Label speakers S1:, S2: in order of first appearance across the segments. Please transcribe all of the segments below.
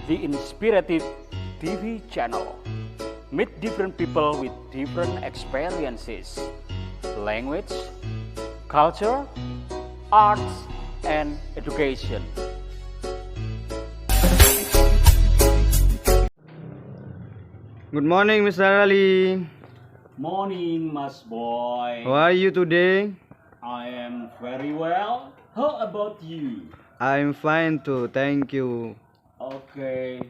S1: the Inspirative TV channel. Meet different people with different experiences, language, culture, arts, and education.
S2: Good morning, Mr. Ali.
S1: Morning, Mas Boy.
S2: How are you today?
S1: I am very well. How about you?
S2: I'm fine too, thank you.
S1: Oke.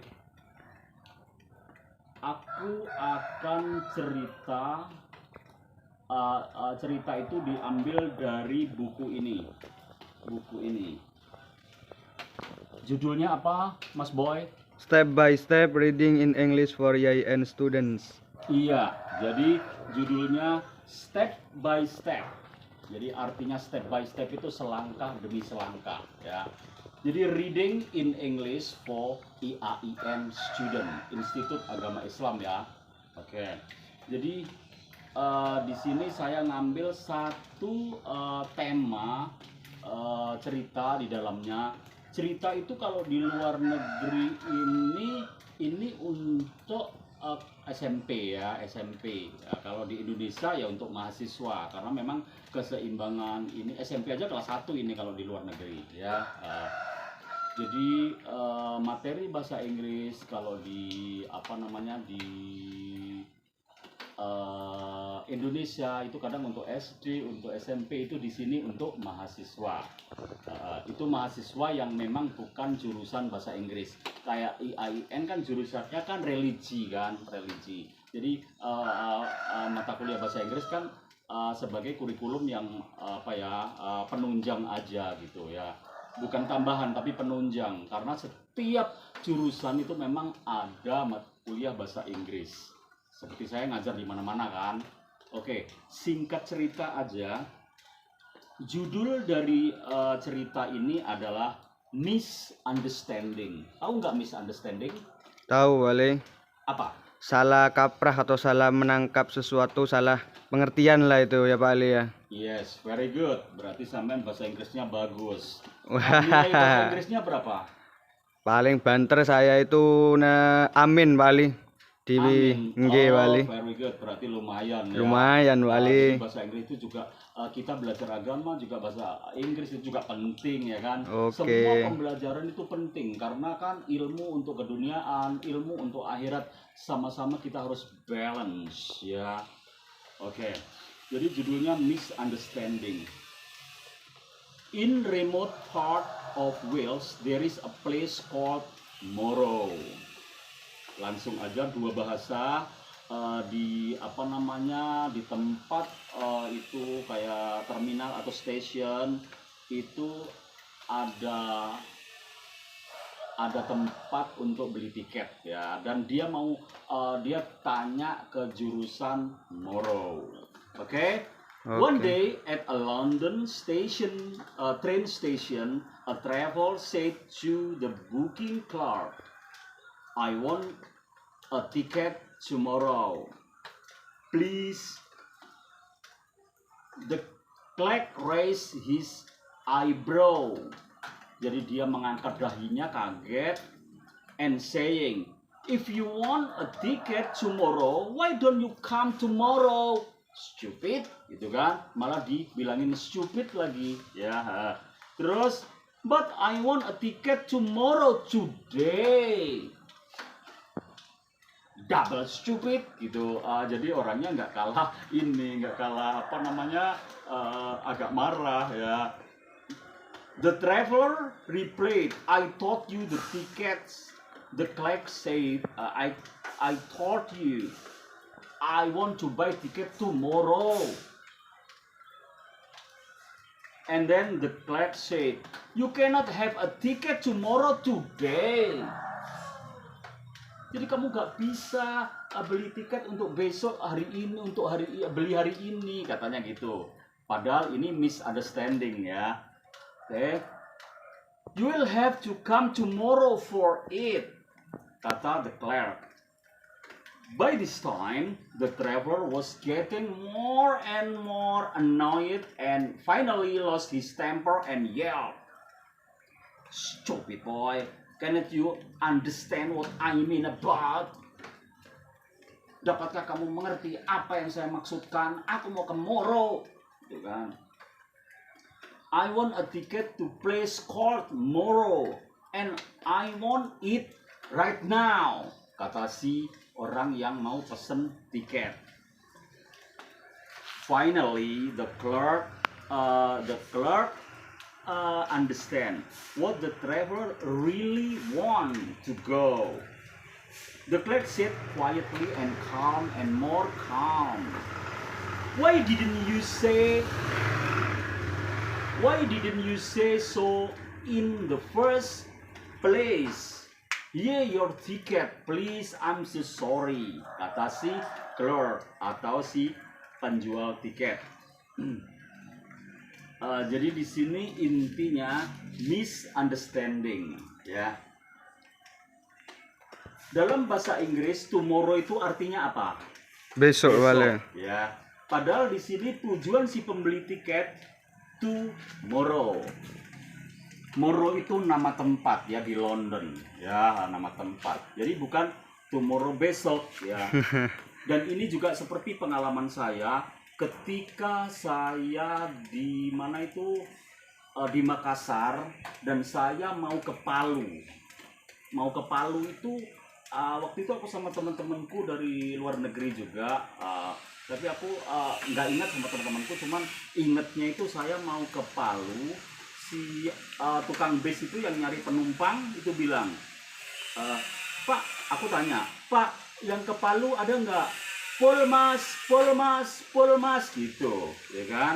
S1: Aku akan cerita. Cerita itu diambil dari buku ini. Judulnya apa, Mas Boy?
S2: Step by step reading in English for YN students.
S1: Iya, jadi judulnya Step by Step. Jadi artinya step by step itu selangkah demi selangkah, ya. Jadi reading in English for IAIN student, Institut Agama Islam, ya. Oke. Jadi di sini saya ngambil satu tema cerita di dalamnya. Cerita itu kalau di luar negeri ini untuk SMP ya, SMP. Ya, kalau di Indonesia ya untuk mahasiswa, karena memang keseimbangan ini SMP aja kelas 1 ini kalau di luar negeri ya. Jadi materi bahasa Inggris kalau di Indonesia itu kadang untuk SD, untuk SMP, itu di sini untuk mahasiswa. Itu mahasiswa yang memang bukan jurusan bahasa Inggris. Kayak IAIN kan jurusannya kan religi kan, religi. Jadi mata kuliah bahasa Inggris kan sebagai kurikulum yang penunjang aja gitu ya. Bukan tambahan tapi penunjang, karena setiap jurusan itu memang ada mata kuliah bahasa Inggris. Seperti saya ngajar di mana-mana kan. Oke, singkat cerita aja. Judul dari cerita ini adalah Misunderstanding. Tahu nggak misunderstanding?
S2: Tahu, Ali?
S1: Apa?
S2: Salah kaprah atau salah menangkap sesuatu, salah pengertian lah itu ya Pak Ali ya.
S1: Yes, very good. Berarti sampean bahasa Inggrisnya bagus.
S2: Wah.
S1: Nilai bahasa Inggrisnya berapa?
S2: Paling banter saya itu amin Pak Ali. Di
S1: Amin.
S2: nggih, Pak Ali.
S1: Very good. Berarti lumayan ya.
S2: Lumayan, Pak Ali.
S1: Jadi bahasa Inggris itu juga kita belajar agama juga bahasa Inggris itu juga penting ya kan.
S2: Oke.
S1: Semua pembelajaran itu penting karena kan ilmu untuk keduniaan, ilmu untuk akhirat sama-sama kita harus balance ya. Oke. Jadi judulnya Misunderstanding. In remote part of Wales there is a place called Morrow. Langsung aja dua bahasa di tempat itu kayak terminal atau station itu ada tempat untuk beli tiket ya, dan dia tanya ke jurusan Morrow. Oke. One day at a London station, train station, a traveler said to the booking clerk, I want a ticket tomorrow, please. The clerk raised his eyebrow. Jadi dia mengangkat dahinya kaget and saying, if you want a ticket tomorrow, why don't you come tomorrow? Stupid, gitu kan? Malah dibilangin stupid lagi, ya. Terus, but I want a ticket tomorrow today. Double stupid gitu. Jadi orangnya nggak kalah agak marah ya. The traveler replied, I taught you the tickets. The clerk said, I taught you. I want to buy ticket tomorrow. And then the clerk said, you cannot have a ticket tomorrow today. Jadi kamu gak bisa beli tiket untuk besok hari ini, beli hari ini, katanya gitu. Padahal ini misunderstanding ya. Oke. You will have to come tomorrow for it, kata the clerk. By this time, the traveler was getting more and more annoyed and finally lost his temper and yelled, Stupid boy, Cannot you understand what I mean about? Dapatkah kamu mengerti apa yang saya maksudkan? Aku mau ke Moro, gitu kan? I want a ticket to place called Moro, and I want it right now, kata si orang yang mau pesen tiket. Finally, the clerk understand what the traveler really want to go. The clerk said quietly and calm and more calm, Why didn't you say so in the first place? Yeah, your ticket, please. I'm so sorry. Kata si clerk atau si penjual tiket. Jadi di sini intinya misunderstanding, ya. Dalam bahasa Inggris, tomorrow itu artinya apa?
S2: Besok, Bale.
S1: Ya. Padahal di sini tujuan si pembeli tiket tomorrow. Moro itu nama tempat ya di London, ya, nama tempat. Jadi bukan tomorrow besok, ya. Dan ini juga seperti pengalaman saya ketika saya di mana itu di Makassar dan saya mau ke Palu. Mau ke Palu itu waktu itu aku sama teman-temanku dari luar negeri juga. Tapi aku nggak ingat sama teman-temanku, cuman ingetnya itu saya mau ke Palu. Si tukang bis itu yang nyari penumpang itu bilang, Pak, aku tanya, Pak, yang ke Palu ada nggak? Polmas gitu, ya kan?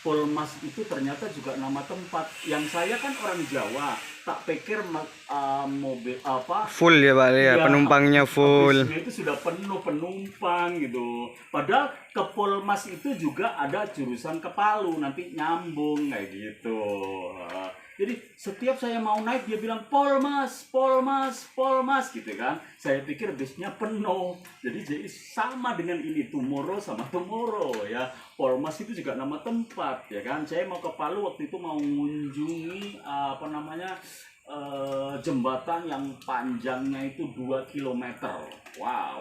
S1: Polmas itu ternyata juga nama tempat. Yang saya kan orang Jawa, tak pikir mobil apa?
S2: Full ya, Bale, ya, penumpangnya full.
S1: Bisnya itu sudah penuh penumpang gitu. Padahal ke Polmas itu juga ada jurusan ke Palu, nanti nyambung kayak gitu. Jadi setiap saya mau naik dia bilang Polmas gitu kan. Saya pikir bisnya penuh. Jadi sama dengan ini, tomorrow sama tomorrow ya. Polmas itu juga nama tempat ya kan. Saya mau ke Palu waktu itu mau mengunjungi jembatan yang panjangnya itu 2 km. Wow.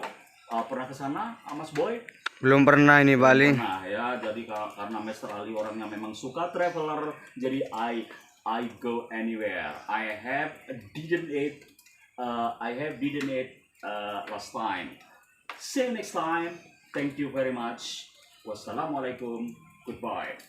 S1: Pernah ke sana, Mas Boy?
S2: Belum pernah ini, Bale.
S1: Nah ya, jadi karena Mr. Ali orangnya memang suka traveler, jadi I go anywhere. I have didn't it last time. See you next time. Thank you very much. Wassalamualaikum. Goodbye.